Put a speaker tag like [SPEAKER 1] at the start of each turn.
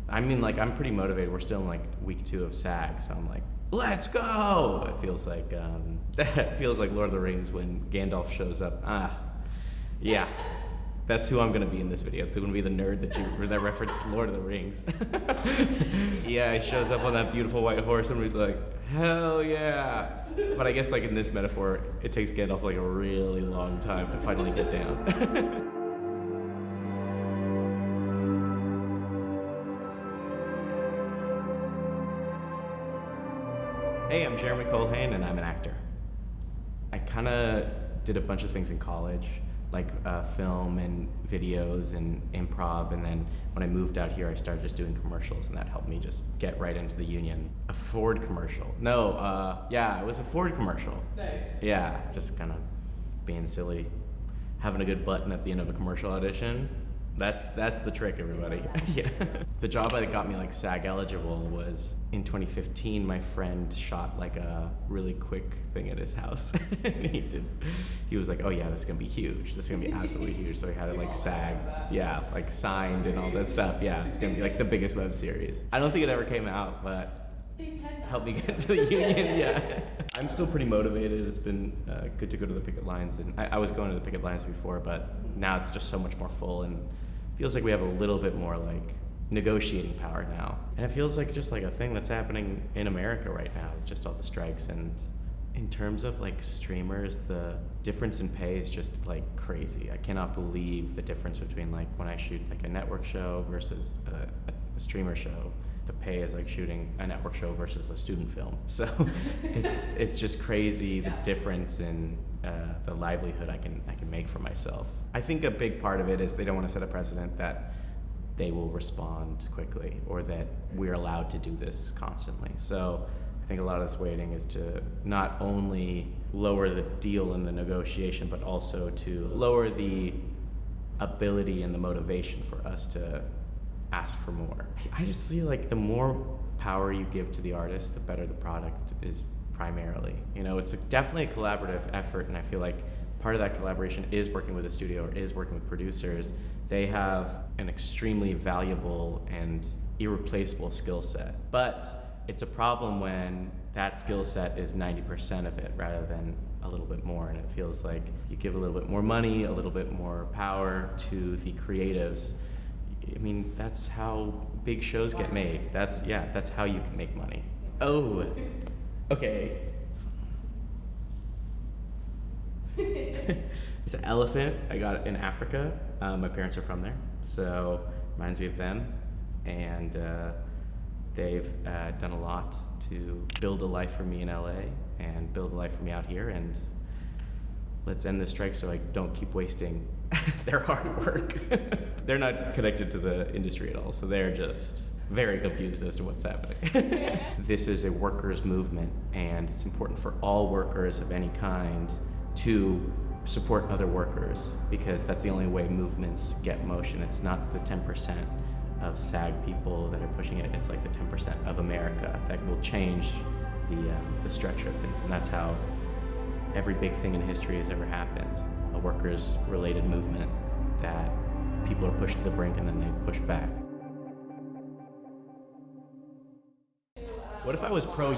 [SPEAKER 1] I mean, like, I'm pretty motivated. We're still in like week 2 of SAG, so I'm like, let's go! It feels like Lord of the Rings when Gandalf shows up. Yeah. That's who I'm gonna be in this video. I'm gonna be the nerd that referenced Lord of the Rings. Yeah, he shows up on that beautiful white horse, and he's like, hell yeah! But I guess like in this metaphor, it takes Gandalf like a really long time to finally get down. Hey, I'm Jeremy Culhane, and I'm an actor. I kind of did a bunch of things in college, like film and videos and improv, and then when I moved out here I started just doing commercials, and that helped me just get right into the union. A Ford commercial. No, yeah, it was a Ford commercial.
[SPEAKER 2] Nice.
[SPEAKER 1] Yeah, just kind of being silly, having a good button at the end of a commercial audition. That's the trick, everybody. Yeah. The job that got me like SAG eligible was in 2015. My friend shot like a really quick thing at his house. And he was like, oh yeah, this is gonna be huge. This is gonna be absolutely huge. So he had it like SAG, yeah, like signed and all that stuff. Yeah, it's gonna be like the biggest web series. I don't think it ever came out, but helped me get into the union, yeah. I'm still pretty motivated. It's been good to go to the picket lines, and I was going to the picket lines before, but now it's just so much more full, and feels like we have a little bit more like negotiating power now. And it feels like just like a thing that's happening in America right now. It's just all the strikes, and in terms of like streamers, the difference in pay is just like crazy. I cannot believe the difference between like when I shoot like a network show versus a streamer show. The pay is like shooting a network show versus a student film. So it's just crazy, the difference in the livelihood I can make for myself. I think a big part of it is they don't want to set a precedent that they will respond quickly, or that we're allowed to do this constantly. So I think a lot of this waiting is to not only lower the deal in the negotiation, but also to lower the ability and the motivation for us to ask for more. I just feel like the more power you give to the artist, the better the product is primarily. You know, it's definitely a collaborative effort, and I feel like part of that collaboration is working with a studio or is working with producers. They have an extremely valuable and irreplaceable skill set, but it's a problem when that skill set is 90% of it rather than a little bit more, and it feels like you give a little bit more money, a little bit more power to the creatives. I mean, that's how big shows get made. That's how you can make money. Oh, okay. It's an elephant. I got it in Africa. My parents are from there, so reminds me of them. And they've done a lot to build a life for me in LA and build a life for me out here. And let's end this strike so I don't keep wasting their hard work. They're not connected to the industry at all, so they're just very confused as to what's happening. This is a workers' movement, and it's important for all workers of any kind to support other workers, because that's the only way movements get motion. It's not the 10% of SAG people that are pushing it, it's like the 10% of America that will change the structure of things, and that's how every big thing in history has ever happened. A workers-related movement that people are pushed to the brink and then they push back. What if I was pro